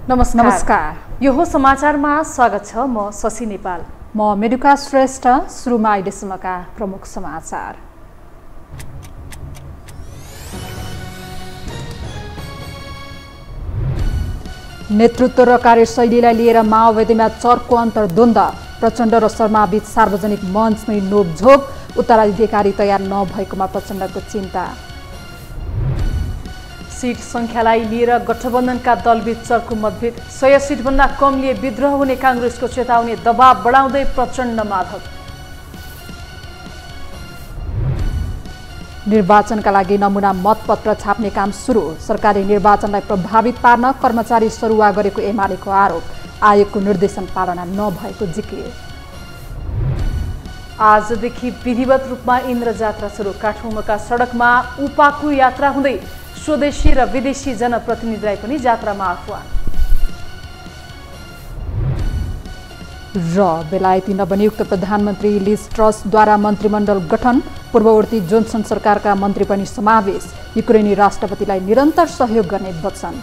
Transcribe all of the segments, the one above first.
नमस्कार। यो हो समाचारमा स्वागत छ। म शशि नेपाल। म मेडुका श्रेष्ठ। सुरुमा अहिलेसम्मका प्रमुख समाचार। नेतृत्व र कार्यशैलीलाई लिएर माओवादीमा चर्को अन्तर्द्वन्द। प्रचण्ड र शर्मा बीच सार्वजनिक मञ्चमै नोकझोक। उत्तराधिकारी तयार नभएकोमा प्रचण्डको चिन्ता। सीट संख्यालाई लिएर गठबन्धनका दलबीच चर्को मतभेद। 100 सीटभन्दा कम लिए विद्रोह हुने कांग्रेसको चेतावनी। दबाव बढाउँदै प्रचण्ड माधव। निर्वाचनका लागि नमुना मतपत्र छाप्ने काम सुरु। सरकारी निर्वाचनलाई प्रभावित पार्न कर्मचारी सरुवा गरेको एमालेको आरोप। आयोगको निर्देशन पालना नभएको जिकिर। आजदेखि विधिवत रूपमा इन्द्रजात्रा सुरु। काठमाडौँका सडकमा उपाकु यात्रा हुँदै स्वदेशी र विदेशी जनप्रतिनिधिलाई पनि जात्रामा आह्वान। र बेलायती नवनियुक्त प्रधानमन्त्री लिज ट्रसद्वारा मन्त्रीमण्डल गठन। पूर्ववर्ती जोन्सन सरकारका मन्त्री पनि समावेश। युक्रेनी राष्ट्रपतिलाई निरन्तर सहयोग गर्ने वचन।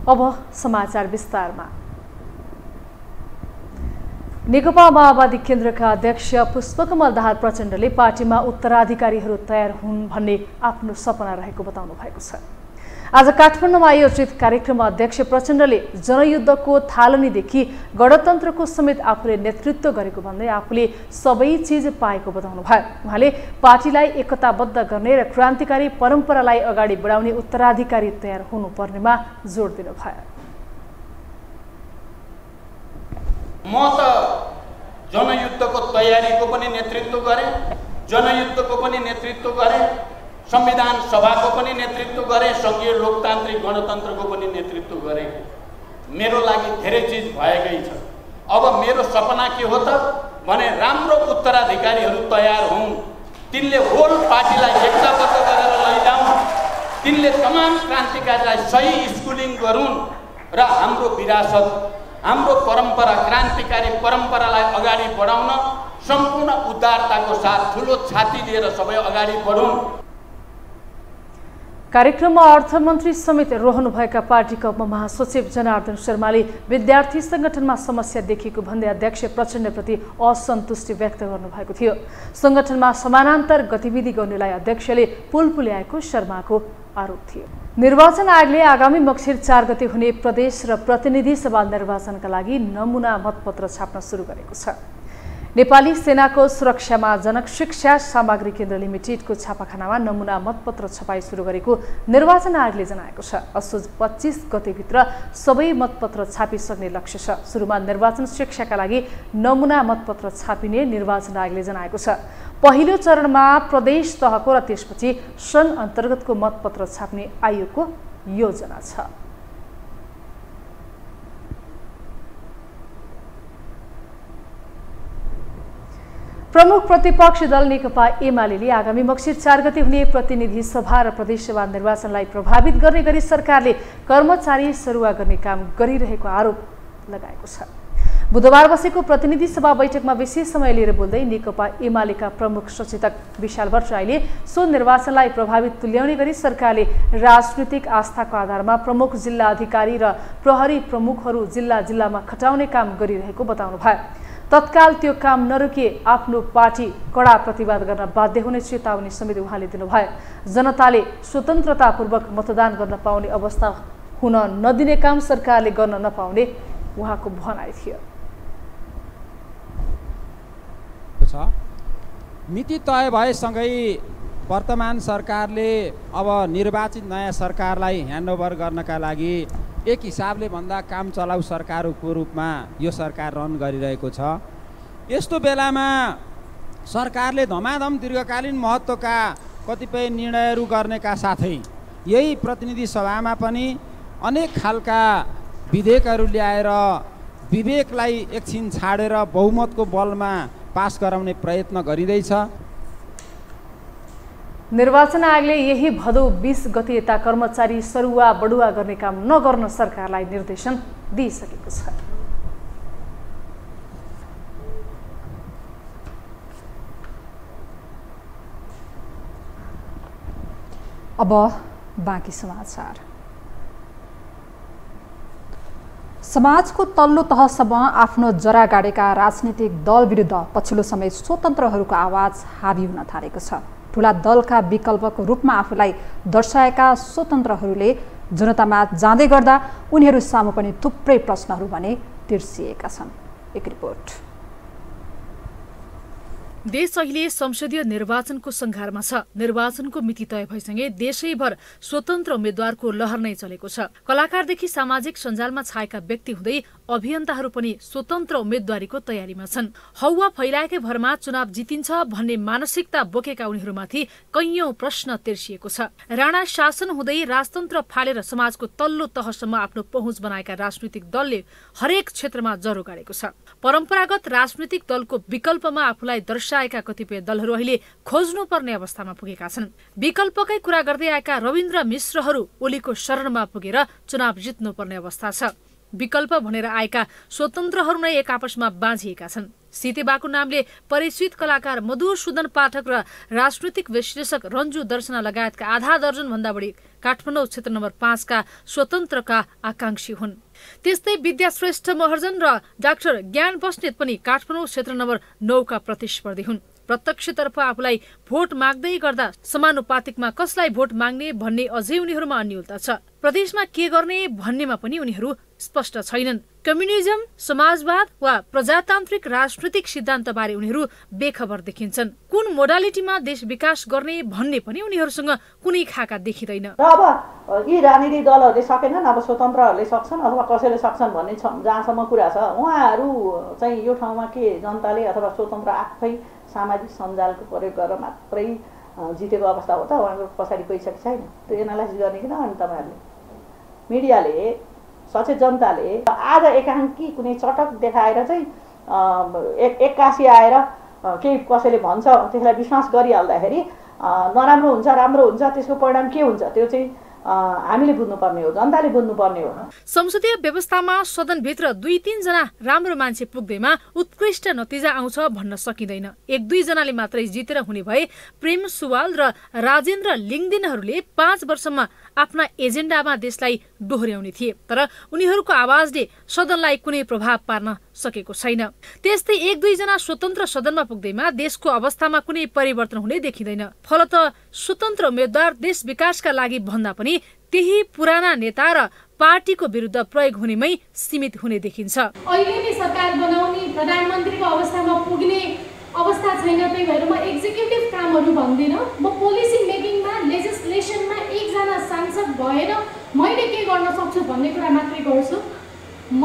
अब समाचार विस्तारमा। नेकपा माओवादी केन्द्रका अध्यक्ष पुष्पकमल दाहाल प्रचण्डले पार्टीमा उत्तराधिकारीहरू तयार हुन् भन्ने आफ्नो सपना रहेको बताउनु भएको छ। आज काठमाडौँमा आयोजित कार्यक्रममा अध्यक्ष प्रचण्डले जनयुद्धको थालनीदेखि गणतन्त्रको समेत आफूले नेतृत्व गरेको भन्दै आफूले सबै चिज पाएको बताउनु भयो। उहाँले पार्टीलाई एकताबद्ध गर्ने र क्रान्तिकारी परम्परालाई अगाडि बढाउने उत्तराधिकारी तयार हुनुपर्नेमा जोड दिनुभयो। म त जनयुद्धको तयारीको पनि नेतृत्व गरेँ, जनयुद्धको पनि नेतृत्व गरेँ, संविधान सभाको पनि नेतृत्व गरेँ, संघीय लोकतान्त्रिक गणतन्त्रको पनि नेतृत्व गरेँ। मेरो लागि धेरै चिज भएकै छ। अब मेरो सपना के हो त भने राम्रो उत्तराधिकारीहरू तयार हुन्, तिनले होल पार्टीलाई एकताबद्ध गरेर लैजाउन्, तिनले तमाम क्रान्तिकारीलाई सही स्कुलिङ गरून् र हाम्रो विरासत, हाम्रो परम्परा, क्रान्तिकारी परम्परालाई अगाडि बढाउन सम्पूर्ण उदारताको साथ ठुलो छाती लिएर सबै अगाडि बढौँ। कार्यक्रममा अर्थमन्त्री समेत रहनुभएका पार्टीका उपमहासचिव जनार्दन शर्माले विद्यार्थी संगठनमा समस्या देखिएको भन्दै अध्यक्ष प्रचण्डप्रति असन्तुष्टि व्यक्त गर्नुभएको थियो। संगठनमा समानान्तर गतिविधि गर्नेलाई अध्यक्षले पुल पुल्याएको शर्माको आरोप थियो। निर्वाचन आयोगले आगामी मक्सिर 4 गते हुने प्रदेश र प्रतिनिधि सभा निर्वाचनका लागि नमुना मतपत्र छाप्न सुरु गरेको छ। नेपाली सेनाको सुरक्षामा जनक शिक्षा सामग्री केन्द्र लिमिटेडको छापाखानामा नमुना मतपत्र छपाई सुरु गरेको निर्वाचन आयोगले जनाएको छ। असोज 25 गतेभित्र सबै मतपत्र छापिसक्ने लक्ष्य छ। सुरुमा निर्वाचन शिक्षाका लागि नमुना मतपत्र छापिने निर्वाचन आयोगले जनाएको छ। पहिलो चरणमा प्रदेश तहको र त्यसपछि सङ्घ अन्तर्गतको मतपत्र छाप्ने आयोगको योजना छ। प्रमुख प्रतिपक्षी दल नेकपा एमाले आगामी मक्सिर 4 गते हुने प्रतिनिधि सभा र प्रदेशसभा निर्वाचनलाई प्रभावित गर्ने गरी सरकारले कर्मचारी सरुवा गर्ने काम गरिरहेको आरोप लगाएको छ। बुधबार बसेको प्रतिनिधि सभा बैठकमा विशेष समय लिएर बोल्दै नेकपा एमालेका प्रमुख सचेतक विशाल भट्टराईले सो निर्वाचनलाई प्रभावित तुल्याउने गरी सरकारले राजनीतिक आस्थाको आधारमा प्रमुख जिल्ला अधिकारी र प्रहरी प्रमुखहरू जिल्लामा खटाउने काम गरिरहेको बताउनु भयो। तत्काल त्यो काम नरोकिए आफ्नो पार्टी कडा प्रतिवाद गर्न बाध्य हुने चेतावनी समेत उहाँले दिनुभयो। जनताले स्वतन्त्रतापूर्वक मतदान गर्न पाउने अवस्था हुन नदिने काम सरकारले गर्न नपाउने उहाँको भनाइ थियो। मिति तय भएसँगै वर्तमान सरकारले अब निर्वाचित नयाँ सरकारलाई ह्यान्डओभर गर्नका लागि एक हिसाबले भन्दा काम चलाउ सरकारको रूपमा यो सरकार रन गरिरहेको छ। यस्तो बेलामा सरकारले धमाधम दीर्घकालीन महत्त्वका कतिपय निर्णयहरू गर्नेका साथै यही प्रतिनिधि सभामा पनि अनेक खालका विधेयकहरू ल्याएर विवेकलाई एकछिन छाडेर बहुमतको बलमा पास गराउने प्रयत्न गरिँदैछ। निर्वाचन आयोगले यही भदौ 20 गते यता कर्मचारी सरुवा बढुवा गर्ने काम नगर्न सरकारलाई निर्देशन दिइसकेको छ। अब बाँकी समाचार। समाजको तल्लो तहसम्म आफ्नो जरा गाडेका राजनीतिक दल विरुद्ध पछिल्लो समय स्वतन्त्रहरूको आवाज हावी हुन थालेको छ। ठूला दलका विकल्पको रूपमा आफूलाई दर्शाएका स्वतन्त्रहरूले जनतामा जाँदै गर्दा उनीहरू सामु पनि थुप्रै प्रश्नहरू भने तिर्सिएका छन्। एक रिपोर्ट। देश अहिले संसदीय निर्वाचनको संघारमा छ। निर्वाचनको मिति तय भइसँगै देशैभर स्वतन्त्र उम्मेद्वारको लहर नै चलेको छ। कलाकारदेखि सामाजिक सञ्जालमा छाएका व्यक्ति हुँदै अभियन्ताहरू पनि स्वतन्त्र उम्मेद्वारीको तयारीमा छन्। हौवा फैलाएकै भरमा चुनाव जितिन्छ भन्ने मानसिकता बोकेका उनीहरूमाथि कैयौं प्रश्न तिर्सिएको छ। राणा शासन हुँदै राजतन्त्र फालेर समाजको तल्लो तहसम्म आफ्नो पहुँच बनाएका राजनीतिक दलले हरेक क्षेत्रमा जरो गाडेको छ। परम्परागत राजनीतिक दलको विकल्पमा आफूलाई दर्शाएका कतिपय दलहरू अहिले खोज्नुपर्ने अवस्थामा पुगेका छन्। विकल्पकै कुरा गर्दै आएका रविन्द्र मिश्रहरू ओलीको शरणमा पुगेर चुनाव जित्नुपर्ने अवस्था छ। विकल्प भनेर आएका स्वतन्त्रहरू नै एक आपसमा बाँझिएका छन्। सीतेबाको नामले परिचित कलाकार मधुसूदन पाठक र राजनीतिक विश्लेषक रञ्जु दर्शना लगायतका आधा दर्जन भन्दा बढी काठमाडौँ क्षेत्र नम्बर 5 का स्वतन्त्रका आकांक्षी हुन्। त्यस्तै विद्याश्रेष्ठ महर्जन र डाक्टर ज्ञान बस्नेत पनि काठमाडौँ क्षेत्र नम्बर 9 का प्रतिस्पर्धी हुन्। प्रत्यक्षतर्फ आफूलाई भोट माग्दै गर्दा समानुपातिकमा कसलाई भोट माग्ने भन्ने अझै उनीहरूमा अन्योलता छ। प्रदेशमा के गर्ने भन्नेमा पनि उनीहरू स्पष्ट छैनन्। कम्युनिजम, समाजवाद वा प्रजातान्त्रिक राजनीतिक सिद्धान्तबारे उनीहरू बेखबर देखिन्छन्। कुन मोडालिटीमा देश विकास गर्ने भन्ने पनि उनीहरूसँग कुनै खाका देखिँदैन। र अब यी राजनीतिक दलहरूले सकेनन्, अब स्वतन्त्रहरूले सक्छन् अथवा कसैले सक्छन् भन्ने जहाँसम्म कुरा छ, उहाँहरू चाहिँ यो ठाउँमा के जनताले अथवा स्वतन्त्र आफै सामाजिक सञ्जालको प्रयोग गरेर मात्रै जितेको अवस्था हो त? उहाँको पछाडि पैसा कि छैन? त्यो एनालाइसिस गर्ने किन? अनि तपाईँहरूले मिडियाले, सचेत जनताले आज एकाङ्की कुनै चटक देखाएर चाहिँ एक्कासी आएर केही कसैले भन्छ त्यसलाई विश्वास गरिहाल्दाखेरि नराम्रो हुन्छ राम्रो हुन्छ, त्यसको परिणाम के हुन्छ त्यो चाहिँ हामीले बुझ्नुपर्ने हो, जनताले बुझ्नुपर्ने हो। संसदीय व्यवस्थामा सदनभित्र 2-3 जना राम्रो मान्छे पुग्दैमा उत्कृष्ट नतिजा आउँछ भन्न सकिँदैन। 1-2 जनाले मात्रै जितेर हुने भए प्रेम सुवाल र राजेन्द्र लिङदिनहरूले 5 वर्षमा आफ्ना एजेन्डामा देशलाई डोहोर्याउने थिए, तर उनीहरूको आवाजले सदनलाई कुनै प्रभाव पार्न सकेको छैन। त्यस्तै 1-2 जना स्वतन्त्र सदनमा पुग्दैमा देशको अवस्थामा कुनै परिवर्तन हुने देखिँदैन। फलत स्वतन्त्र उम्मेद्वार देश विकासका लागि भन्दा पनि त्यही पुराना नेता र पार्टीको विरुद्ध प्रयोग हुनेमै सीमित हुने देखिन्छ। अहिले नै सरकार बनाउने प्रधानमन्त्रीको अवस्थामा पुग्ने अवस्था छैन। त्यही भएर म एक्जिक्युटिभ कामहरू भन्दिनँ, म पोलिसी मेकिङमा लेजिस्लेसनमा एकजना सांसद भएर मैले के गर्न सक्छु भन्ने कुरा मात्रै गर्छु। म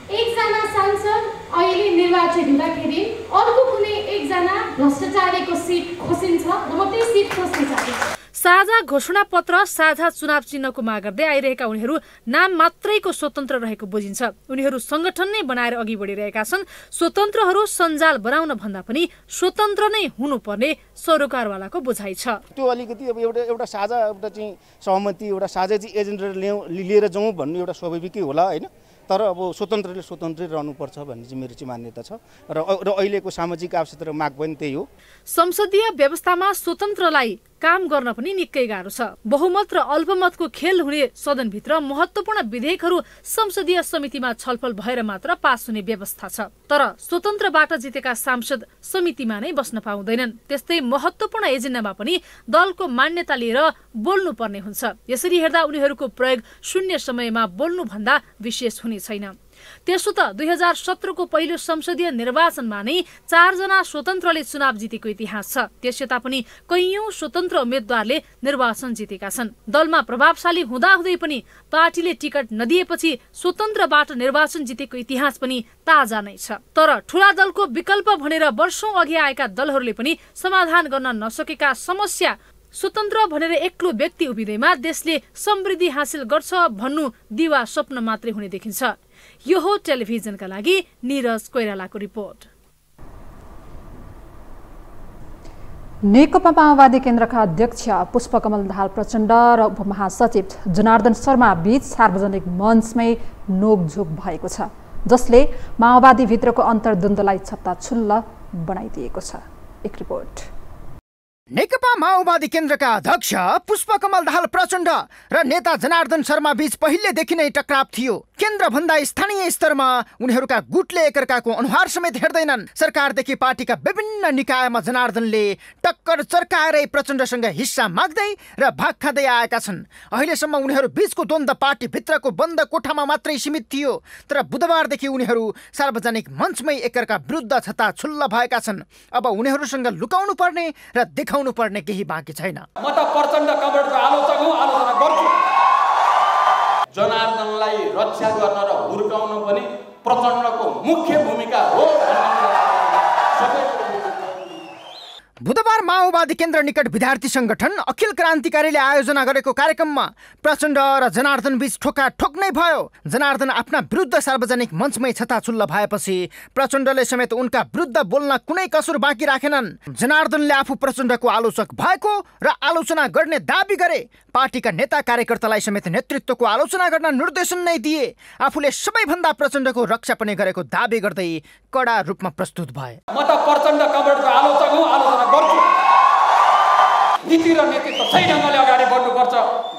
एकजना सांसद अहिले निर्वाचित हुँदाखेरि अर्को कुनै एकजना भ्रष्टाचारीको सिट खोसिन्छ र म त्यही सिट खोज्न चाहन्छु। साझा घोषणा पत्र, साझा चुनाव चिन्हको माग गर्दै आइरहेका उनीहरू नाम मात्रैको स्वतन्त्र रहेको बुझिन्छ। उनीहरू संगठन नै बनाएर अघि बढिरहेका छन्। स्वतन्त्रहरू सञ्जाल बनाउन भन्दा पनि स्वतन्त्र नै हुनुपर्ने सरोकारवालाको बुझाइ छ। त्यो अलिकति अब एउटा साझा एउटा चाहिँ सहमति, एउटा साझा चाहिँ एजेन्डा लिएर जाउँ भन्ने एउटा स्वाभाविकै होला होइन। तर अब स्वतन्त्रले स्वतन्त्रै रहनुपर्छ भन्ने चाहिँ मेरो चाहिँ मान्यता छ र अहिलेको सामाजिक आवश्यकता र माग पनि त्यही हो। संसदीय व्यवस्थामा स्वतन्त्रलाई काम गर्न पनि निकै गाह्रो छ। बहुमत र अल्पमतको खेल हुने सदनभित्र महत्त्वपूर्ण विधेयकहरू संसदीय समितिमा छलफल भएर मात्र पास हुने व्यवस्था छ, तर स्वतन्त्रबाट जितेका सांसद समितिमा नै बस्न पाउँदैनन्। त्यस्तै महत्त्वपूर्ण एजेन्डामा पनि दलको मान्यता लिएर बोल्नुपर्ने हुन्छ। यसरी हेर्दा उनीहरूको प्रयोग शून्य समयमा बोल्नु भन्दा विशेष हुने छैन। त्यसो त 2017 को पहिलो संसदीय निर्वाचनमा नै 4 जना स्वतन्त्रले चुनाव जितेको इतिहास छ। त्यसयता पनि कैयौं स्वतन्त्र उम्मेद्वारले निर्वाचन जितेका छन्। दलमा प्रभावशाली हुँदाहुँदै पनि पार्टीले टिकट नदिएपछि स्वतन्त्रबाट निर्वाचन जितेको इतिहास पनि ताजा नै छ। तर ठूला दलको विकल्प भनेर वर्षौं अघि आएका दलहरूले पनि समाधान गर्न नसकेका समस्या स्वतन्त्र भनेर एक्लो व्यक्ति उभिँदैमा देशले समृद्धि हासिल गर्छ भन्नु दिवा स्वप्न मात्रै हुने देखिन्छ। यो हो टेलिभिजनका लागि निरज कोइरालाको रिपोर्ट। नेकपा माओवादी केन्द्रका अध्यक्ष पुष्पकमल दाहाल प्रचण्ड र उपमहासचिव जनार्दन शर्मा बीच सार्वजनिक मञ्चमै नोकझोक भएको छ, जसले माओवादी भित्रको अन्तर्द्वन्द्वलाई छत्ताछुल्ल बनाइदिएको छ। एक रिपोर्ट। नेकपा माओवादी केन्द्रका अध्यक्ष पुष्पकमल दाहाल प्रचण्ड र नेता जनार्दन शर्मा बीच पहिलेदेखि नै टक्राव थियो। केन्द्रभन्दा स्थानीय स्तरमा उनीहरूका गुटले एकअर्काको अनुहार समेत हेर्दैनन्। सरकारदेखि पार्टीका विभिन्न निकायमा जनार्दनले टक्कर चर्काएरै प्रचण्डसँग हिस्सा माग्दै र भाग खाँदै आएका छन्। अहिलेसम्म उनीहरू बीचको द्वन्द्व पार्टीभित्रको बन्द कोठामा मात्रै सीमित थियो, तर बुधबारदेखि उनीहरू सार्वजनिक मञ्चमै एकअर्का विरुद्ध छताछुल्ल भएका छन्। अब उनीहरूसँग लुकाउनु पर्ने र देखाउनु पर्ने केही बाँकी छैन। म त प्रचण्ड कमरेडको आलोचक हुँ, आलोचना गर्छु। जनार्दनलाई रक्षा गर्न र हुर्काउन पनि प्रचण्डको मुख्य भूमिका हो। बुधबार माओवादी केन्द्र निकट विद्यार्थी संगठन अखिल क्रान्तिकारीले आयोजना गरेको कार्यक्रममा प्रचण्ड र जनार्दन बीच ठोकाठोक नै भयो। जनार्दन आफ्ना विरुद्ध सार्वजनिक मञ्चमै छताछुल्ल भएपछि प्रचण्डले समेत उनका विरुद्ध बोल्न कुनै कसुर बाँकी राखेनन्। जनार्दनले आफू प्रचण्डको आलोचक भएको र आलोचना गर्ने दाबी गरे। पार्टीका नेता कार्यकर्तालाई समेत नेतृत्वको आलोचना गर्न निर्देशन नै दिए। आफूले सबैभन्दा प्रचण्डको रक्षा पनि गरेको दाबी गर्दै कडा रूपमा प्रस्तुत भए। म त प्रचण्ड कमरेडको आलोचक हुँ, आलोचना गर्छु। नीति र नेतृत्व सही ढङ्गले अगाडि बढ्नुपर्छ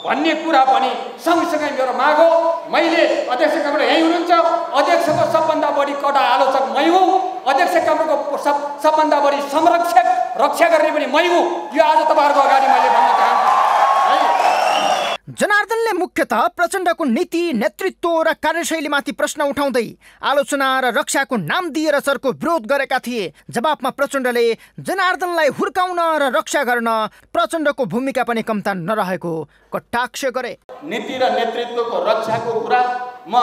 भन्ने कुरा पनि सँगसँगै मेरो माग हो। मैले अध्यक्ष कमरेड यहीँ हुनुहुन्छ, अध्यक्षको सबभन्दा बढी कडा आलोचक मै हुँ। अध्यक्ष कमरेडको सबभन्दा बढी संरक्षक रक्षा गर्ने पनि मै हुँ। यो आज तपाईँहरूको अगाडि मैले भन्न चाहन्छु। जनार्दनले मुख्यतः प्रचण्डको नीति, नेतृत्व र कार्यशैलीमाथि प्रश्न उठाउँदै आलोचना र रक्षाको नाम दिएर सरको विरोध गरेका थिए। जवाफमा प्रचण्डले जनार्दनलाई हुर्काउन र रक्षा गर्न प्रचण्डको भूमिका पनि कम्ता नरहेको कटाक्ष गरे। नीति र नेतृत्वको रक्षाको कुरा म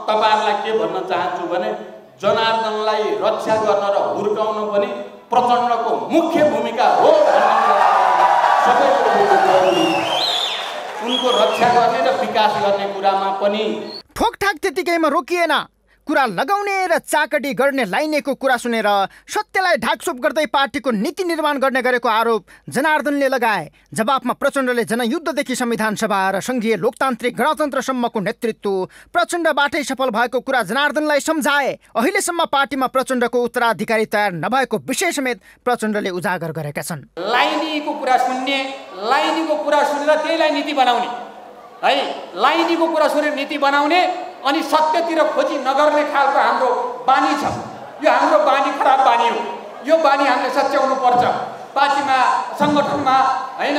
तपाईँहरूलाई के भन्न चाहन्छु भने जनार्दनलाई रक्षा गर्न र हुर्काउन पनि प्रचण्डको मुख्य भूमिका हो। उनको रक्षा गर्ने र विकास गर्ने कुरामा पनि ठोकठाक त्यतिकैमा रोकिएन। कुरा लगाउने र चाकटी गर्ने लाइनेको कुरा सुनेर सत्यलाई ढाकछोप गर्दै पार्टीको नीति निर्माण गर्ने गरेको आरोप जनार्दनले लगाए। जवाफमा प्रचण्डले जनयुद्धदेखि संविधान सभा र संघीय लोकतान्त्रिक गणतन्त्रसम्मको नेतृत्व प्रचण्डबाटै सफल भएको कुरा जनार्दनलाई सम्झाए। अहिलेसम्म पार्टीमा प्रचण्डको उत्तराधिकारी तयार नभएको विषय समेत प्रचण्डले उजागर गरेका छन्। लाइनीको कुरा सुन्ने, लाइनीको कुरा सुनेर त्यहीलाई नीति बनाउने है, लाइनीको कुरा सुनेर नीति बनाउने अनि सत्यतिर खोजी नगर्ने खालको हाम्रो बानी छ। यो हाम्रो बानी खराब बानी हो। यो बानी हामीले सच्याउनु पर्छ। पार्टीमा सङ्गठनमा होइन,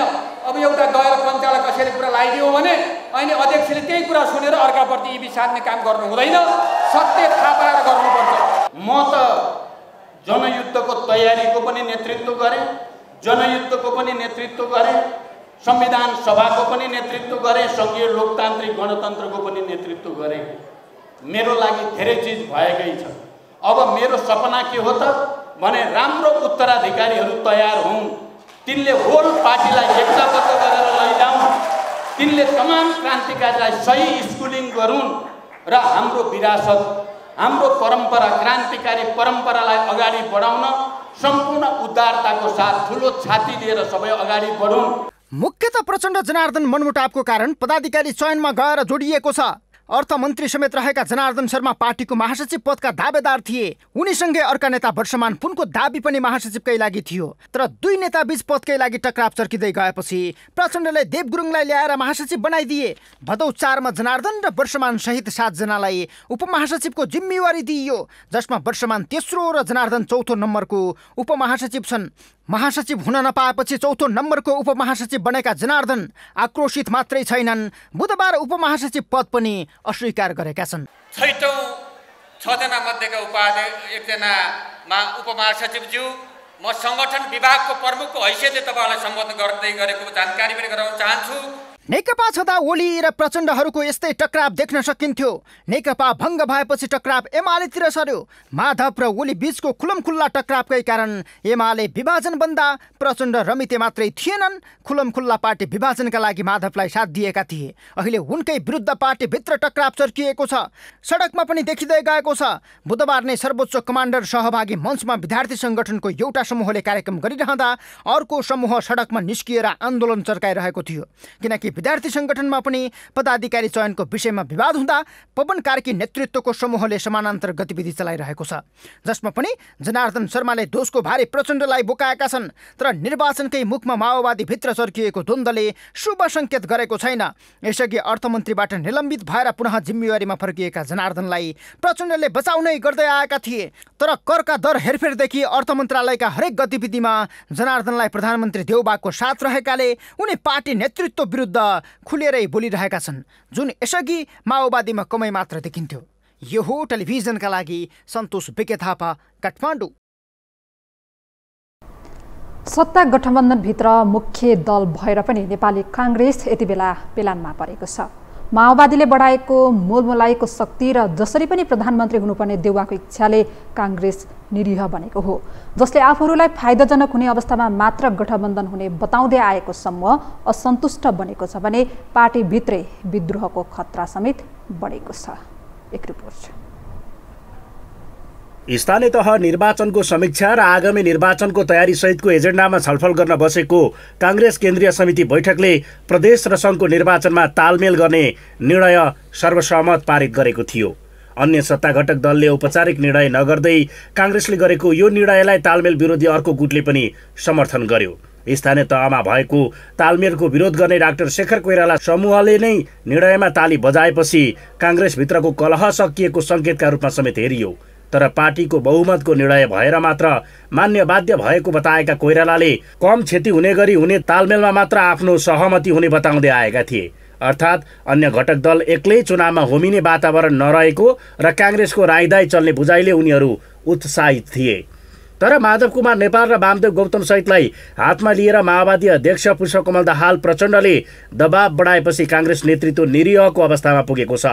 अब एउटा गएर पञ्चायतलाई कसैले कुरा लगाइदियो भने अहिले अध्यक्षले त्यही कुरा सुनेर अर्काप्रति इबी साध्ने काम गर्नु हुँदैन। सत्य थाहा पाएर गर्नुपर्छ। म त जनयुद्धको तयारीको पनि नेतृत्व गरेँ, जनयुद्धको पनि नेतृत्व गरेँ, संविधान सभाको पनि नेतृत्व गरेँ, संघीय लोकतान्त्रिक गणतन्त्रको पनि नेतृत्व गरेँ। मेरो लागि धेरै चिज भएकै छ। अब मेरो सपना के हो त भने राम्रो उत्तराधिकारीहरू तयार हुन्, तिनले होल पार्टीलाई एकताबद्ध गरेर लैजाउन्, तिनले तमाम क्रान्तिकारीलाई सही स्कुलिङ गरून् र हाम्रो विरासत, हाम्रो परम्परा, क्रान्तिकारी परम्परालाई अगाडि बढाउन सम्पूर्ण उदारताको साथ ठुलो छाती लिएर सबै अगाडि बढौँ। मुख्यतः प्रचण्ड जनार्दन मनमुटावको कारण पदाधिकारी चयनमा गएर जोडिएको छ। अर्थमन्त्री समेत रहेका जनार्दन शर्मा पार्टीको महासचिव पदका दावेदार थिए। उनीसँगै अर्का नेता वर्षमान पुनको दाबी पनि महासचिवकै लागि थियो। तर दुई नेता बीच पदकै लागि टक्राव चर्किँदै गएपछि प्रचण्डले देव गुरुङलाई ल्याएर महासचिव बनाइदिए। भदौ 4 मा जनार्दन र वर्षमान सहित 7 जनालाई उपमहासचिवको जिम्मेवारी दिइयो, जसमा वर्षमान तेस्रो र जनार्दन चौथो नम्बरको उपमहासचिव छन्। महासचिव हुन नपाएपछि चौथो नम्बरको उपमहासचिव बनेका जनार्दन आक्रोशित मात्रै छैनन्, बुधबार उपमहासचिव पद पनि अस्वीकार गरेका छन्। 6 जना मध्येका एकजनामा उपमहासचिवज्यू, म संगठन विभागको प्रमुखको हैसियतले तपाईहरुलाई सम्बोधन गर्दै गरेको जानकारी पनि गराउन चाहन्छु। नेकपा छँदा ओली र प्रचण्डहरूको यस्तै टक्राव देख्न सकिन्थ्यो। नेकपा भङ्ग भएपछि टक्राव एमालेतिर सर्यो। माधव र ओली बीचको खुल्लमखुल्ला टक्रावकै कारण एमाले विभाजन बन्दा प्रचण्ड रमिते मात्रै थिएनन्। खुल्लमखुल्ला पार्टी विभाजनका लागि माधवलाई साथ दिएका थिए। अहिले उनकै विरुद्ध पार्टीभित्र टक्राव चर्किएको छ, सडकमा पनि देखिँदै गएको छ। बुधबार नै सर्वोच्च कमान्डर सहभागी मञ्चमा विद्यार्थी संगठनको एउटा समूहले कार्यक्रम गरिरहँदा अर्को समूह सडकमा निस्किएर आन्दोलन चर्काइरहेको थियो, किनकि विद्यार्थी संगठनमा पनि पदाधिकारी चयनको विषयमा विवाद हुँदा पवन कार्की नेतृत्वको समूहले समानान्तर गतिविधि चलाइरहेको छ, जसमा पनि जनार्दन शर्माले दोषको भारी प्रचण्डलाई बोकाएका छन्। तर निर्वाचनकै मुखमा माओवादी भित्र चर्किएको द्वन्द्वले शुभ सङ्केत गरेको छैन। यसअघि अर्थमन्त्रीबाट निलम्बित भएर पुनः जिम्मेवारीमा फर्किएका जनार्दनलाई प्रचण्डले बचाउनै गर्दै आएका थिए। तर करका दर हेरफेरदेखि अर्थ मन्त्रालयका हरेक गतिविधिमा जनार्दनलाई प्रधानमन्त्री देउबाको साथ रहेकाले उनी पार्टी नेतृत्व विरुद्ध खुलेरै बोलिरहेका छन्, जुन यसअघि माओवादीमा कमै मात्र देखिन्थ्यो। यो हो टेलिभिजनका लागि सन्तोष बिके थापा, काठमाडौँ। सत्ता गठबन्धनभित्र मुख्य दल भएर पनि नेपाली काङ्ग्रेस यति बेला पेलानमा परेको छ। माओवादीले बढाएको मोलमोलाइको शक्ति र जसरी पनि प्रधानमन्त्री हुनुपर्ने देउवाको इच्छाले काङ्ग्रेस निरीह बनेको हो, जसले आफूहरूलाई फाइदाजनक हुने अवस्थामा मात्र गठबन्धन हुने बताउँदै आएको समूह असन्तुष्ट बनेको छ भने पार्टीभित्रै विद्रोहको खतरा समेत बढेको छ। एक रिपोर्ट। स्थानीय तह निर्वाचनको समीक्षा र आगामी निर्वाचनको तयारी सहितको एजेन्डामा छलफल गर्न बसेको काङ्ग्रेस केन्द्रीय समिति बैठकले प्रदेश र सङ्घको निर्वाचनमा तालमेल गर्ने निर्णय सर्वसहमत पारित गरेको थियो। अन्य सत्ताघटक दलले औपचारिक निर्णय नगर्दै काङ्ग्रेसले गरेको यो निर्णयलाई तालमेल विरोधी अर्को गुटले पनि समर्थन गर्यो। स्थानीय तहमा भएको तालमेलको विरोध गर्ने डाक्टर शेखर कोइराला समूहले नै निर्णयमा ताली बजाएपछि काङ्ग्रेसभित्रको कलह सकिएको सङ्केतका रूपमा समेत हेरियो। तर पार्टीको बहुमतको निर्णय भएर मात्र मान्य बाध्य भएको बताएका कोइरालाले कम क्षति हुने गरी हुने तालमेलमा मात्र आफ्नो सहमति हुने बताउँदै आएका थिए। अर्थात् अन्य घटक दल एक्लै चुनावमा होमिने वातावरण नरहेको र काङ्ग्रेसको राईदाई चल्ने बुझाइले उनीहरू उत्साहित थिए। तर माधव कुमार नेपाल र वामदेव गौतम सहितलाई हातमा लिएर माओवादी अध्यक्ष पुष्पकमल दाहाल प्रचण्डले दबाव बढाएपछि काङ्ग्रेस नेतृत्व निरीहको अवस्थामा पुगेको छ।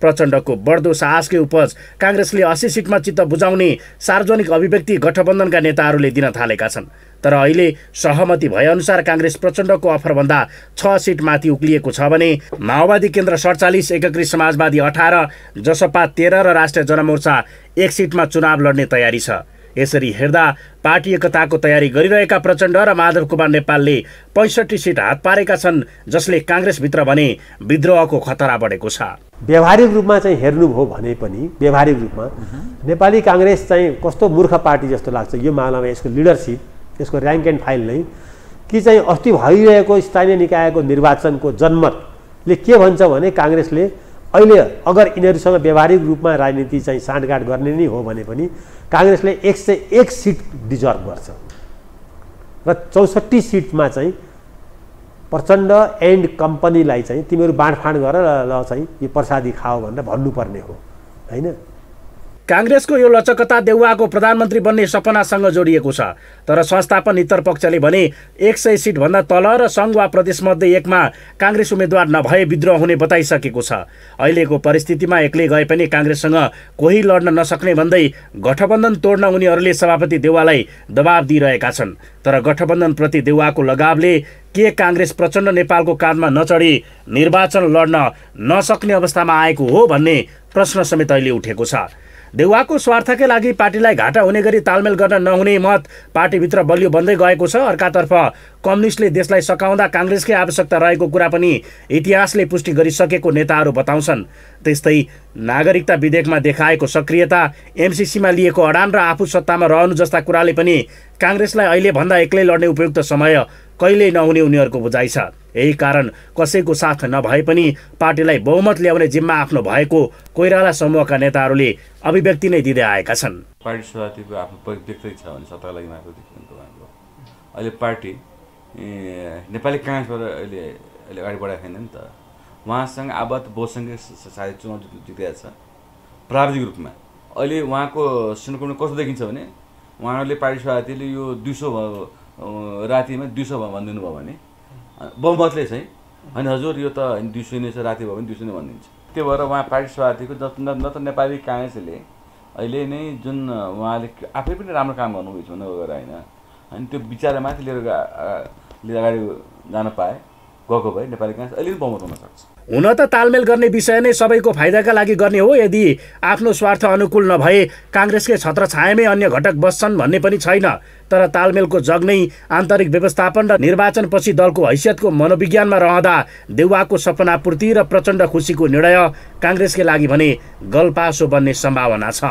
प्रचण्डको बढ्दो साहसकै उपज काङ्ग्रेसले 80 सिटमा चित्त बुझाउने सार्वजनिक अभिव्यक्ति गठबन्धनका नेताहरूले दिन थालेका छन्। तर अहिले सहमति भएअनुसार काङ्ग्रेस प्रचण्डको अफरभन्दा 6 सिट माथि उक्लिएको छ भने माओवादी केन्द्र 47, एकीकृत समाजवादी 18, जसपा 13 र राष्ट्रिय जनमोर्चा 1 सिटमा चुनाव लड्ने तयारी छ। यसरी हेर्दा पार्टी एकताको तयारी गरिरहेका प्रचण्ड र माधव कुमार नेपालले 65 सिट हात पारेका छन्, जसले काङ्ग्रेसभित्र भने विद्रोहको खतरा बढेको छ। व्यावहारिक रूपमा चाहिँ हेर्नुभयो भने पनि व्यावहारिक रूपमा नेपाली काङ्ग्रेस चाहिँ कस्तो मूर्ख पार्टी जस्तो लाग्छ यो मामलामा। यसको लिडरसिप, यसको र्याङ्क एन्ड फाइल नै कि चाहिँ अस्ति भइरहेको स्थानीय निकायको निर्वाचनको जनमतले के भन्छ भने काङ्ग्रेसले अहिले अगर यिनीहरूसँग व्यावहारिक रूपमा राजनीति चाहिँ साँठगाँठ गर्ने नै हो भने पनि काङ्ग्रेसले 101 सिट डिजर्भ गर्छ र 64 सिटमा चाहिँ प्रचण्ड एन्ड कम्पनीलाई चाहिँ तिमीहरू बाँडफाँड गर ल चाहिँ यो प्रसादी खाओ भनेर भन्नुपर्ने हो, हैन? काङ्ग्रेसको यो लचकता देउवाको प्रधानमन्त्री बन्ने सपनासँग जोडिएको छ। तर संस्थापन इतर पक्षले भने 100 सिट भन्दा तल र सङ्घ वा प्रदेशमध्ये एकमा काङ्ग्रेस उम्मेद्वार नभए विद्रोह हुने बताइसकेको छ। अहिलेको परिस्थितिमा एक्लै गए पनि काङ्ग्रेससँग कोही लड्न नसक्ने भन्दै गठबन्धन तोड्न उनीहरूले सभापति देउवालाई दबाब दिइरहेका छन्। तर गठबन्धनप्रति देउवाको लगावले के काङ्ग्रेस प्रचण्ड नेपालको काँधमा नचढी निर्वाचन लड्न नसक्ने अवस्थामा आएको हो भन्ने प्रश्न समेत अहिले उठेको छ। देउवाको स्वार्थकै लागि पार्टीलाई घाटा हुने गरी तालमेल गर्न नहुने मत पार्टीभित्र बलियो बन्दै गएको छ। अर्कातर्फ कम्युनिस्टले देशलाई सकाउँदा काङ्ग्रेसकै आवश्यकता रहेको कुरा पनि इतिहासले पुष्टि गरिसकेको नेताहरू बताउँछन्। त्यस्तै नागरिकता विधेयकमा देखाएको सक्रियता, एमसिसीमा लिएको अडान र आफू सत्तामा रहनु जस्ता कुराले पनि काङ्ग्रेसलाई अहिले भन्दा एक्लै लड्ने उपयुक्त समय कहिल्यै नहुने उनीहरूको बुझाइ छ। यही कारण कसैको साथ नभए पनि पार्टीलाई बहुमत ल्याउने जिम्मा आफ्नो भएको कोइराला समूहका नेताहरूले अभिव्यक्ति नै दिँदै आएका छन्। पार्टी सभापतिको आफ्नो परिव्यक्ति छ भने सत्ताको लागि मात्र देखिएको हाम्रो अहिले पार्टी नेपाली काङ्ग्रेसबाट अहिले अगाडि बढाएको छैन नि त। उहाँसँग आबद्ध बहुसङ्ख्यक साथी चुनाव जितेको छ प्राविधिक रूपमा। अहिले उहाँको सिन्कोमा कस्तो देखिन्छ भने उहाँहरूले पार्टी सभापतिले यो 200 रातिमा 200 भनिदिनु भयो भने बहुमतले चाहिँ होइन हजुर यो त 200 नै छ, राति भयो भने 200 नै भनिदिन्छ। त्यो भएर उहाँ पार्टी सभापतिको न त नेपाली काङ्ग्रेसले अहिले नै जुन उहाँले आफै पनि राम्रो काम गर्नुभएको छ भनेर होइन, अनि त्यो विचारमाथि लिएर अगाडि जान पाए गएको भए नेपाली काङ्ग्रेस अलिअलि बहुमत हुन सक्छ। हुन त तालमेल गर्ने विषय नै सबैको फाइदाका लागि गर्ने हो। यदि आफ्नो स्वार्थ अनुकूल नभए काङ्ग्रेसकै छत्रछायामै अन्य घटक बस्छन् भन्ने पनि छैन। तर तालमेलको जग नै आन्तरिक व्यवस्थापन र निर्वाचनपछि दलको हैसियतको मनोविज्ञानमा रहँदा देउवाको सपनापूर्ति र प्रचण्ड खुसीको निर्णय काङ्ग्रेसकै लागि भने गलपासो बन्ने सम्भावना छ।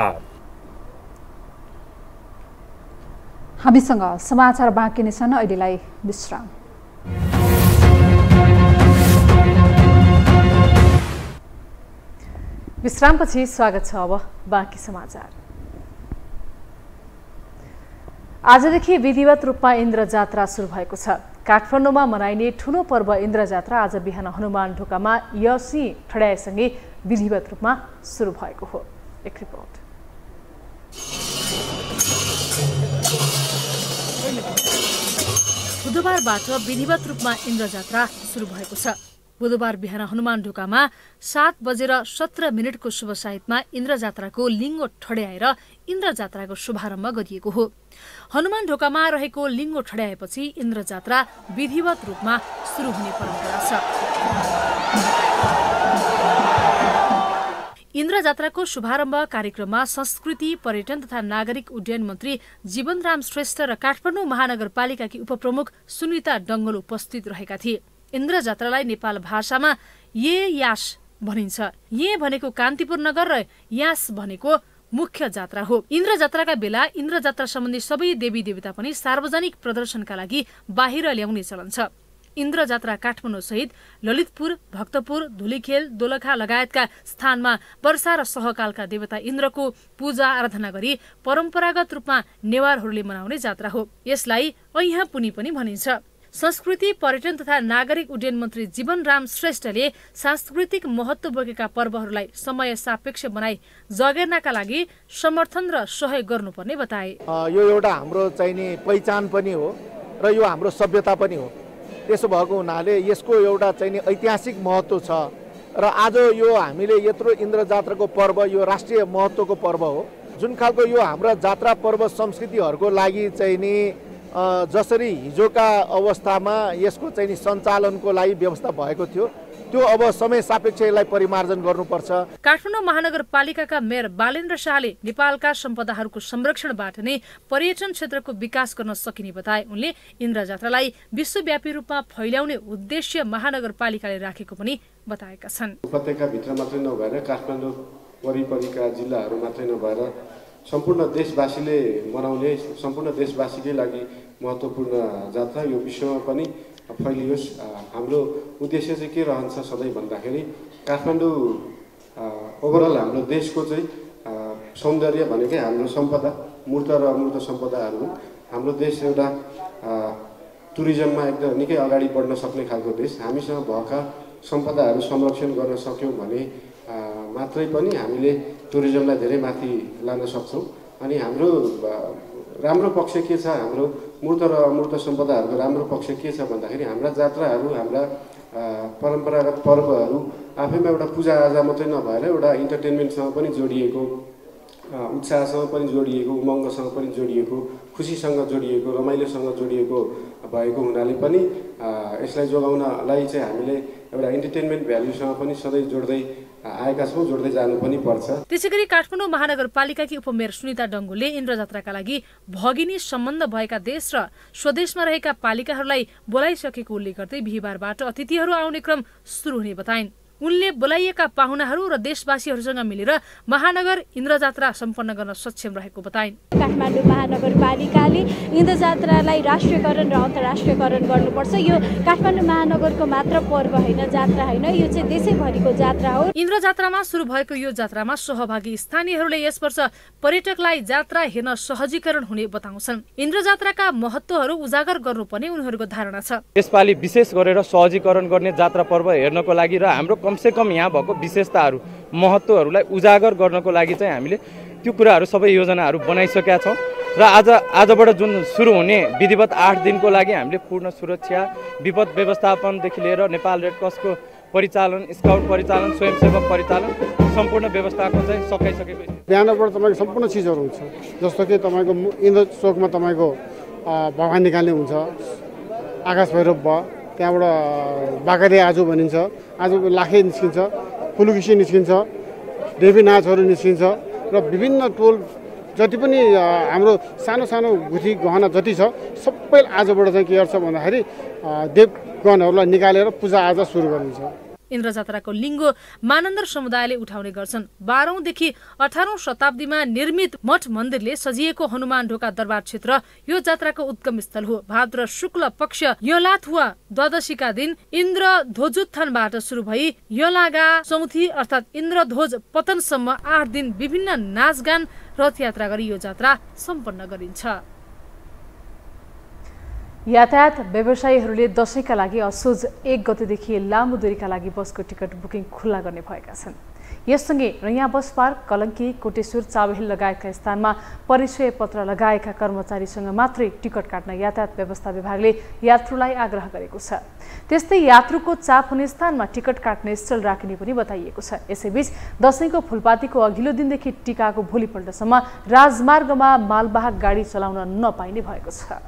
हामीसँग समाचार बाँकी नै छन्, अहिलेलाई विश्राम। विश्रामपछि स्वागत छ। अब बाँकी समाचार। आजदेखि विधिवत रूपमा इन्द्र जात्रा सुरु भएको छ। काठमाडौँमा मनाइने ठूलो पर्व इन्द्र जात्रा आज बिहान हनुमान ढोकामा यसी ठड्याएसँगै विधिवत रूपमा सुरु भएको हो। एक रिपोर्ट। बुधबारबाट विधिवत रूपमा इन्द्र जात्रा सुरु भएको छ। बुधबार बिहान हनुमान ढोकामा 7:17 शुभ साहित्यमा इन्द्र जात्राको लिङ्गो ठड्याएर इन्द्र जात्राको शुभारम्भ गरिएको हो। हनुमान ढोकामा रहेको लिङ्गो ठड्याएपछि इन्द्र जात्रा विधिवत रूपमा सुरु हुने परम्परा छ। इन्द्र जात्राको शुभारम्भ कार्यक्रममा संस्कृति, पर्यटन तथा नागरिक उड्डयन मन्त्री जीवनराम श्रेष्ठ र काठमाडौँ महानगरपालिकाकी उपप्रमुख सुनिता डङ्गल उपस्थित रहेका थिए। इन्द्र जात्रालाई नेपाल भाषामा ये यास भनिन्छ। ये भनेको कान्तिपुर नगर र यास भनेको मुख्य जात्रा हो। इन्द्र जात्राका बेला इन्द्र जात्रा सम्बन्धी सबै देवी देवता पनि सार्वजनिक प्रदर्शनका लागि बाहिर ल्याउने चलन छ। इन्द्र जात्रा काठमाडौँ सहित ललितपुर, भक्तपुर, धुलीखेल, दोलखा लगायतका स्थानमा वर्षा र सहकालका देवता इन्द्रको पूजा आराधना गरी परम्परागत रूपमा नेवारहरूले मनाउने जात्रा हो। यसलाई ऐहाँ पुनी पनि भनिन्छ। संस्कृति, पर्यटन तथा नागरिक उड्डयन मन्त्री जीवनराम श्रेष्ठले सांस्कृतिक महत्त्व बोकेका पर्वहरूलाई समय सापेक्ष बनाई जगेर्नका लागि समर्थन र सहयोग गर्नुपर्ने बताए। यो एउटा हाम्रो चाहिने पहिचान पनि हो र यो हाम्रो सभ्यता पनि हो। त्यसो भएको हुनाले यसको एउटा चाहिने ऐतिहासिक महत्त्व छ र आज यो हामीले यत्रो इन्द्र जात्राको पर्व यो राष्ट्रिय महत्त्वको पर्व हो। जुन खालको यो हाम्रा जात्रा पर्व संस्कृतिहरूको लागि चाहिने जसरी हिजोका अवस्थामा यसको चाहिँ सञ्चालनको लागि व्यवस्था भएको थियो त्यो अब समय सापेक्ष यसलाई परिमार्जन गर्नुपर्छ। काठमाडौँ महानगरपालिकाका मेयर बालेन्द्र शाहले नेपालका सम्पदाहरूको संरक्षणबाट नै पर्यटन क्षेत्रको विकास गर्न सकिने बताए। उनले इन्द्र जात्रालाई विश्वव्यापी रूपमा फैल्याउने उद्देश्य महानगरपालिकाले राखेको पनि बताएका छन्। उपत्यकाभित्र मात्रै नभएर काठमाडौँ वरिपरिका जिल्लाहरू मात्रै नभएर सम्पूर्ण देशवासीले मनाउने, सम्पूर्ण देशवासीकै लागि महत्त्वपूर्ण जात्रा यो विश्वमा पनि फैलियोस्। हाम्रो उद्देश्य चाहिँ के रहन्छ सधैँ भन्दाखेरि काठमाडौँ ओभरअल हाम्रो देशको चाहिँ सौन्दर्य भनेकै हाम्रो सम्पदा, मूर्त र अमूर्त सम्पदाहरू। हाम्रो देश एउटा टुरिज्ममा एकदम निकै अगाडि बढ्न सक्ने खालको देश। हामीसँग भएका सम्पदाहरू संरक्षण गर्न सक्यौँ भने मात्रै पनि हामीले टुरिज्मलाई धेरै माथि लान सक्छौँ। अनि हाम्रो राम्रो पक्ष के छ, हाम्रो मूर्त र अमूर्त सम्पदाहरूको राम्रो पक्ष के छ भन्दाखेरि हाम्रा जात्राहरू, हाम्रा परम्परागत पर्वहरू आफैमा एउटा पूजाआजा मात्रै नभएर एउटा इन्टरटेनमेन्टसँग पनि जोडिएको, उत्साहसँग पनि जोडिएको, उमङ्गसँग पनि जोडिएको, खुसीसँग जोडिएको, रमाइलोसँग जोडिएको भएको हुनाले पनि यसलाई जोगाउनलाई चाहिँ हामीले एउटा इन्टरटेनमेन्ट भ्याल्युसँग पनि सधैँ जोड्दै आएका छौँ, जोड्दै जानु पनि पर्छ। त्यसैगरी काठमाडौँ महानगरपालिकाकी उपमेयर सुनिता डङ्गोले इन्द्र जात्राका लागि भगिनी सम्बन्ध भएका देश र स्वदेशमा रहेका पालिकाहरूलाई बोलाइसकेको उल्लेख गर्दै बिहिबारबाट अतिथिहरू आउने क्रम सुरु हुने बताइन्। उनले बोलाइएका पाहुनाहरू र देशवासीहरूसँग मिलेर महानगर इन्द्र जात्रा सम्पन्न गर्न सक्षम रहेको बताइन्। काठमाडौँ महानगरपालिकाले इन्द्र जात्रालाई राष्ट्रियकरण र अन्तर्राष्ट्रियकरण गर्नुपर्छ। यो काठमाडौँ महानगरको मात्र पर्व होइन, जात्रा होइन, यो चाहिँ देशैभरिको जात्रा हो। इन्द्र जात्रामा सुरु भएको यो जात्रामा सहभागी स्थानीयहरूले यस वर्ष पर्यटकलाई जात्रा हेर्न सहजीकरण हुने बताउँछन्। इन्द्र जात्राका महत्त्वहरू उजागर गर्नुपर्ने उनीहरूको धारणा छ। यसपालि विशेष गरेर सहजीकरण गर्ने जात्रा पर्व हेर्नको लागि र हाम्रो कमसेकम यहाँ भएको विशेषताहरू, महत्त्वहरूलाई उजागर गर्नको लागि चाहिँ हामीले त्यो कुराहरू सबै योजनाहरू बनाइसकेका छौँ र आजबाट जुन सुरु हुने विधिवत 8 दिनको लागि हामीले पूर्ण सुरक्षा, विपद व्यवस्थापनदेखि लिएर नेपाल रेड क्रसको परिचालन, स्काउट परिचालन, स्वयंसेवक परिचालन सम्पूर्ण व्यवस्थाको चाहिँ सकाइसकेको छ। बिहानबाट तपाईँको सम्पूर्ण चिजहरू हुन्छ, जस्तो कि तपाईँको इन्द्र चोकमा तपाईँको भगवान निकाल्ने हुन्छ, आकाश भैरव भयो, त्यहाँबाट बाकारे आजु भनिन्छ, आजु लाखे निस्किन्छ, फुलुकिसी निस्किन्छ, देवी नाचहरू निस्किन्छ र विभिन्न टोल जति पनि हाम्रो सानो सानो गुठी गहना जति छ सबै आजबाट चाहिँ के गर्छ भन्दाखेरि देवगणहरूलाई निकालेर पूजाआजा सुरु गरिन्छ। इन्द्र जात्राको लिङ्गो मानन्दर समुदायले उठाउने गर्छन्। 12औं देखि 18औं शताब्दीमा निर्मित मठ मन्दिरले सजिएको हनुमान ढोका दरबार क्षेत्र यो जात्राको उद्गम स्थल हो। भाद्र शुक्ल पक्ष यलाथुवा द्वादशीका दिन इन्द्र ध्वजोत्थानबाट सुरु भई यलागा चौथी अर्थात् इन्द्रध्वज पतनसम्म 8 दिन विभिन्न नाचगान रथयात्रा गरी यो जात्रा सम्पन्न गरिन्छ। यातायात व्यवसायीहरूले दशैंका लागि असोज 1 गतेदेखि लामो दूरीका लागि बसको टिकट बुकिङ खुल्ला गर्ने भएका छन्। यससँगै रैयाँ बस पार्क, कलङ्की, कोटेश्वर, चाबहिल लगायतका स्थानमा परिचय पत्र लगाएका कर्मचारीसँग मात्रै टिकट काट्न यातायात व्यवस्था विभागले यात्रुलाई आग्रह गरेको छ। त्यस्तै यात्रुको चाप हुने स्थानमा टिकट काट्ने स्थल राखिने पनि बताइएको छ। यसैबीच दशैंको फुलपातीको अघिल्लो दिनदेखि टीकाको भोलिपल्टसम्म राजमार्गमा मालवाहक गाडी चलाउन नपाइने भएको छ।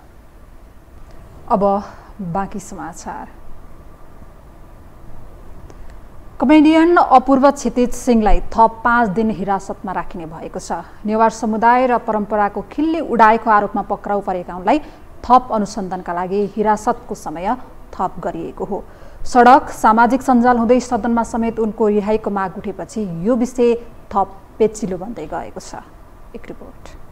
अब बाँकी समाचार। कमेडियन अपूर्व क्षितिज सिंहलाई थप 5 दिन हिरासतमा राखिने भएको छ। नेवार समुदाय र परम्पराको खिल्ली उडाएको आरोपमा पक्राउ परेका उनलाई थप अनुसन्धानका लागि हिरासतको समय थप गरिएको हो। सडक सामाजिक सञ्जाल हुँदै सदनमा समेत उनको रिहाईको माग उठेपछि यो विषय थप पेचिलो बन्दै गएको छ। एक रिपोर्ट।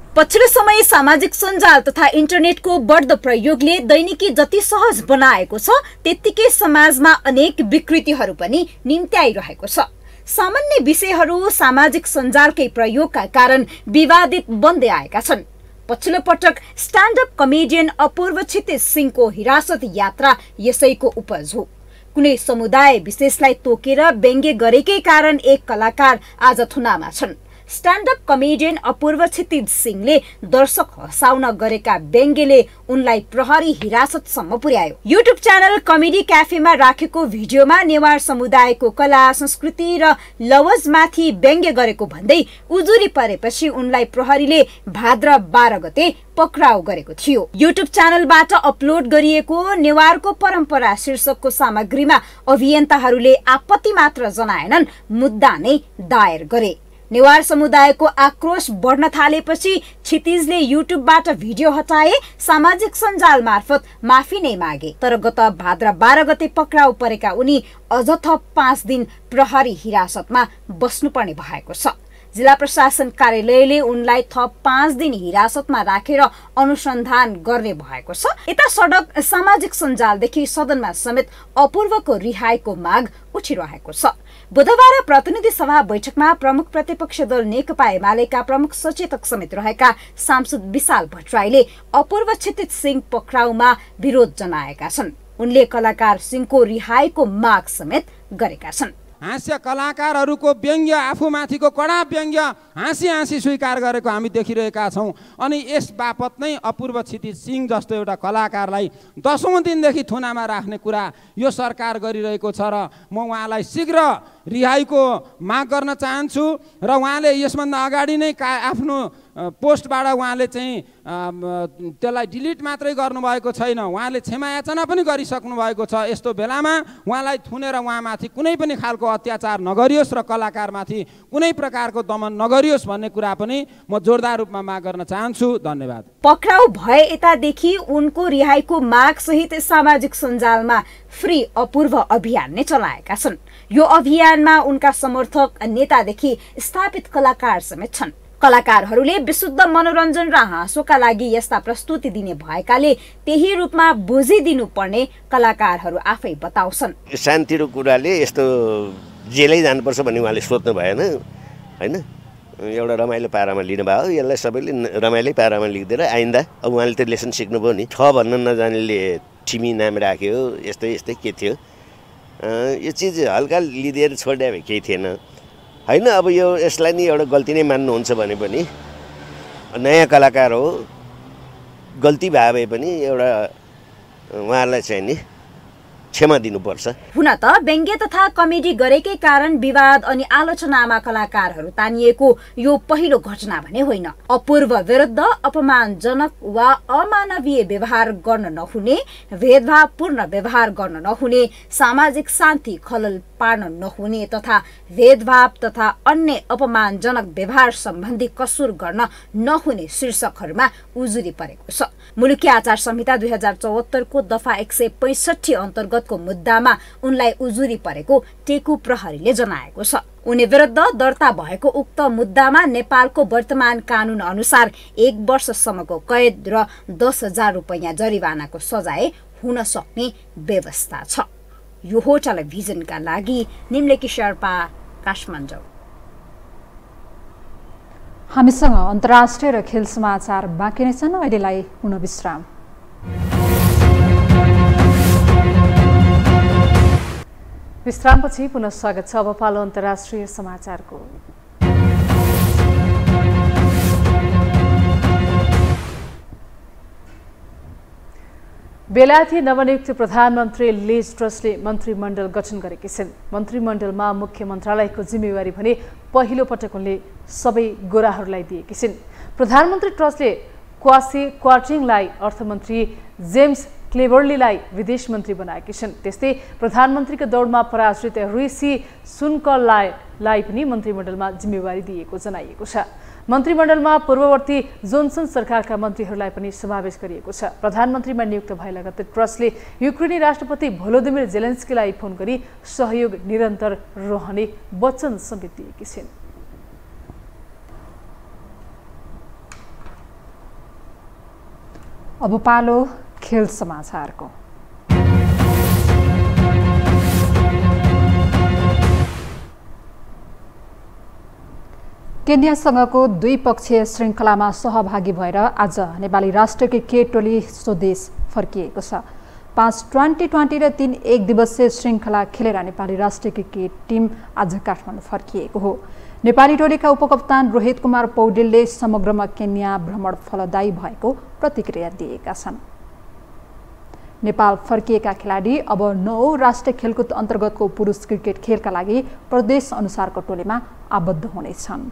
पछिल्लो समय सामाजिक सञ्जाल तथा इन्टरनेटको बढ्दो प्रयोगले दैनिकी जति सहज बनाएको छ त्यत्तिकै समाजमा अनेक विकृतिहरू पनि निम्त्याइरहेको छ। सामान्य विषयहरू सामाजिक सञ्जालकै प्रयोगका कारण विवादित बन्दै आएका छन्। पछिल्लो पटक स्ट्यान्डअप कमेडियन अपूर्व क्षितिज सिंहको हिरासत यात्रा यसैको उपज हो। कुनै समुदाय विशेषलाई तोकेर व्यङ्ग्य गरेकै कारण एक कलाकार आज थुनामा छन्। स्ट्यान्डअप कमेडियन अपूर्व क्षितिज सिंहले दर्शक हँसाउन गरेका व्यङ्ग्यले उनलाई प्रहरी हिरासतसम्म पुर्यायो। युट्युब च्यानल कमेडी क्याफेमा राखेको भिडियोमा नेवार समुदायको कला, संस्कृति र लवजमाथि व्यङ्ग्य गरेको भन्दै उजुरी परेपछि उनलाई प्रहरीले भाद्र 12 गते पक्राउ गरेको थियो। युट्युब च्यानलबाट अपलोड गरिएको नेवारको परम्परा शीर्षकको सामग्रीमा अभियन्ताहरूले आपत्ति मात्र जनाएनन्, मुद्दा नै दायर गरे। नेवार समुदायको आक्रोश बढ्न थालेपछि क्षितिजले युट्युबबाट भिडियो हटाए, सामाजिक सञ्जाल मार्फत माफी नै मागे। तर गत भाद्र 12 गते पक्राउ परेका उनी अझ थप 5 दिन प्रहरी हिरासतमा बस्नुपर्ने भएको छ। जिल्ला प्रशासन कार्यालयले उनलाई थप 5 दिन हिरासतमा राखेर अनुसन्धान गर्ने भएको छ। यता सडक सामाजिक सञ्जालदेखि सदनमा समेत अपूर्वको रिहाईको माग उठिरहेको छ। बुधबार प्रतिनिधि सभा बैठकमा प्रमुख प्रतिपक्ष दल नेकपा एमालेका प्रमुख सचेतक समेत रहेका सांसद विशाल भट्टराईले अपूर्व क्षितिज सिंह पक्राउमा विरोध जनाएका छन्। उनले कलाकार सिंहको रिहाईको माग समेत गरेका छन्। हास्य कलाकारहरूको व्यङ्ग्य, आफूमाथिको कडा व्यङ्ग्य हाँसी हाँसी स्वीकार गरेको हामी देखिरहेका छौँ। अनि यस बापत नै अपूर्व क्षितिज सिंह जस्तो एउटा कलाकारलाई 10औं दिनदेखि थुनामा राख्ने कुरा यो सरकार गरिरहेको छ र म उहाँलाई शीघ्र रिहाईको माग गर्न चाहन्छु र उहाँले यसभन्दा अगाडि नै आफ्नो पोस्टबाट उहाँले चाहिँ त्यसलाई डिलिट मात्रै गर्नुभएको छैन, उहाँले क्षमायाचना पनि गरिसक्नु भएको छ। यस्तो बेलामा उहाँलाई थुनेर उहाँमाथि कुनै पनि खालको अत्याचार नगरियोस् र कलाकारमाथि कुनै प्रकारको दमन नगरियोस् भन्ने कुरा पनि म जोरदार रूपमा माग गर्न चाहन्छु। धन्यवाद। पक्राउ भए यतादेखि उनको रिहाईको माग सहित सामाजिक सञ्जालमा फ्री अपूर्व अभियान नै चलाएका छन्। यो अभियानमा उनका समर्थक नेतादेखि स्थापित कलाकार समेत छन्। कलाकारहरूले विशुद्ध मनोरञ्जन र हाँसोका लागि यस्ता प्रस्तुति दिने भएकाले त्यही रूपमा बुझिदिनु पर्ने कलाकारहरू आफै बताउँछन्। शान्तिको कुराले यस्तो जेलै जानुपर्छ भन्ने उहाँले सोच्नु भएन हैन। एउटा रमाइलो पारामा लिनुभयो, यसलाई सबैले रमाइलो पारामा लिँदैन। आइन्दा अब उहाँले त लेसन सिक्नुभयो नि। छ भन्न नजानेले ठिमी नाम राख्यो, यस्तै यस्तै के थियो। यो चिज हल्का लिदिएर छोड्या भए केही थिएन हैन। अब यो यसलाई नि एउटा गल्ती नै मान्नुहुन्छ भने पनि नयाँ कलाकार हो, गल्ती भए पनि एउटा उहाँलाई चाहिँ नि क्षमा दिनुपर्छ। हुन त व्यङ्ग्य तथा कमेडी गरेकै कारण विवाद अनि आलोचनामा कलाकारहरू तानिएको यो पहिलो घटना भने होइन। अपूर्व विरुद्ध अपमानजनक वा अमानवीय व्यवहार गर्न नहुने, भेदभावपूर्ण व्यवहार गर्न नहुने, सामाजिक शान्ति खलल पार्न नहुने तथा भेदभाव तथा अन्य अपमानजनक व्यवहार सम्बन्धी कसुर गर्न नहुने शीर्षकहरूमा उजुरी परेको छ। मुलुकी आचार संहिता 2074 को दफा 165 अन्तर्गतको मुद्दामा उनलाई उजुरी परेको टेकु प्रहरीले जनाएको छ। उनी विरुद्ध दर्ता भएको उक्त मुद्दामा नेपालको वर्तमान कानून अनुसार 1 वर्षसम्मको कैद र 10,000 रुपैयाँ जरिवानाको सजाय हुन सक्ने व्यवस्था छ। यो हो टेलिभिजनका लागि निम्लेकी शेर्पा, काठमाडौँ। हामीसँग अन्तर्राष्ट्रिय र खेल समाचार बाँकी नै छन्। अहिलेलाई पुनः विश्राम। विश्रामपछि पुनः स्वागत छ। अब पालो अन्तर्राष्ट्रिय समाचारको। बेलायती नवनियुक्त प्रधानमन्त्री लिज ट्रसले मन्त्रीमण्डल गठन गरेकी छिन्। मन्त्रीमण्डलमा मुख्य मन्त्रालयको जिम्मेवारी भने पहिलो पटक उनले सबै गोराहरूलाई दिएकी छिन्। प्रधानमन्त्री ट्रसले क्वासी क्वार्टिङलाई अर्थमन्त्री, जेम्स क्लेबर्लीलाई विदेश मन्त्री बनाएकी छिन्। त्यस्तै प्रधानमन्त्रीको दौडमा पराजित ऋषि सुनकलाई पनि मन्त्रीमण्डलमा जिम्मेवारी दिएको जनाइएको छ। मन्त्रीमण्डलमा पूर्ववर्ती जोन्सन सरकारका मन्त्रीहरूलाई पनि समावेश गरिएको छ। प्रधानमन्त्रीमा नियुक्त भए लगत्तै ट्रसले युक्रेनी राष्ट्रपति भोलोदिमिर जेलेन्स्कीलाई फोन गरी सहयोग निरन्तर रहने वचन समेत दिएकी छिन्। अब पालो खेल समाचारको। केन्यासँगको द्विपक्षीय श्रृङ्खलामा सहभागी भएर आज नेपाली राष्ट्रिय क्रिकेट टोली स्वदेश फर्किएको छ। 5 2020 र 3 एक दिवसीय श्रृङ्खला खेलेर नेपाली राष्ट्रिय क्रिकेट टिम आज काठमाडौँ फर्किएको हो। नेपाली टोलीका उपकप्तान रोहित कुमार पौडेलले समग्रमा केन्या भ्रमण फलदायी भएको प्रतिक्रिया दिएका छन्। नेपाल फर्किएका खेलाडी अब 9 राष्ट्रिय खेलकुद अन्तर्गतको पुरुष क्रिकेट खेलका लागि प्रदेश अनुसारको टोलीमा आबद्ध हुनेछन्।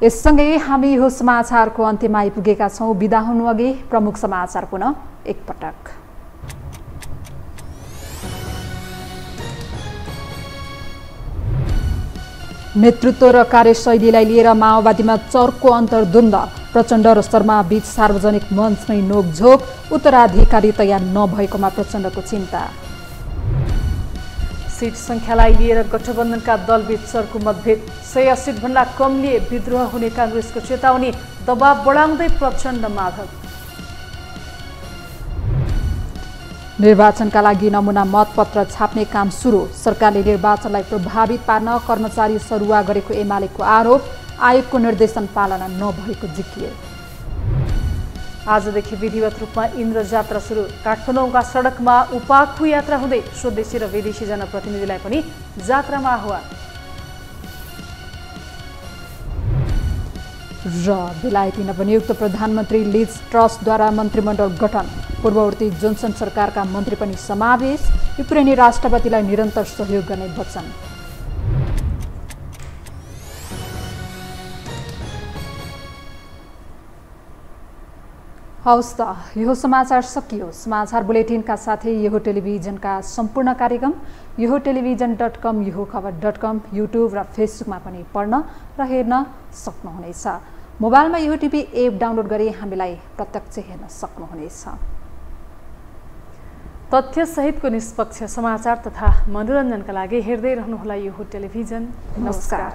यससँगै हामी यो समाचारको अन्त्यमा आइपुगेका छौँ। बिदा हुनु अघि प्रमुख समाचार पुनः एकपटक। नेतृत्व र कार्यशैलीलाई लिएर माओवादीमा चर्को अन्तर्द्वन्द। प्रचण्ड र शर्मा बीच सार्वजनिक मञ्चमै नोकझोक। उत्तराधिकारी तयार नभएकोमा प्रचण्डको चिन्ता। सीट संख्यालाई लिएर गठबन्धनका दलबीच चर्को मतभेद। 100 सीटभन्दा कम लिए विद्रोह हुने काङ्ग्रेसको चेतावनी। दबाव बढाउँदै प्रचण्ड माधव। निर्वाचनका लागि नमुना मतपत्र छाप्ने काम सुरु। सरकारले निर्वाचनलाई प्रभावित पार्न कर्मचारी सरुवा गरेको एमालेको आरोप। आयोगको निर्देशन पालना नभएको जिकिए। आजदेखि विधिवत रूपमा इन्द्र जात्रा सुरु। काठमाडौँका सडकमा उपाखु यात्रा हुँदै स्वदेशी र विदेशी जनप्रतिनिधिलाई पनि जात्रामा आह्वान। र बेलायती नवनियुक्त प्रधानमन्त्री लिज ट्रसद्वारा मन्त्रीमण्डल गठन। पूर्ववर्ती जोन्सन सरकारका मन्त्री पनि समावेश। युक्रेनी राष्ट्रपतिलाई निरन्तर सहयोग गर्ने वचन। हवस् त यो समाचार सकियो। समाचार बुलेटिनका साथै यो टेलिभिजनका सम्पूर्ण कार्यक्रम yohoTelevision.com, yohoखबर.com, युट्युब र फेसबुकमा पनि पढ्न र हेर्न सक्नुहुनेछ। मोबाइलमा यो टिभी एप डाउनलोड गरी हामीलाई प्रत्यक्ष हेर्न सक्नुहुनेछ। तथ्यसहितको निष्पक्ष समाचार तथा मनोरञ्जनका लागि हेर्दै रहनुहोला यो टेलिभिजन। नमस्कार।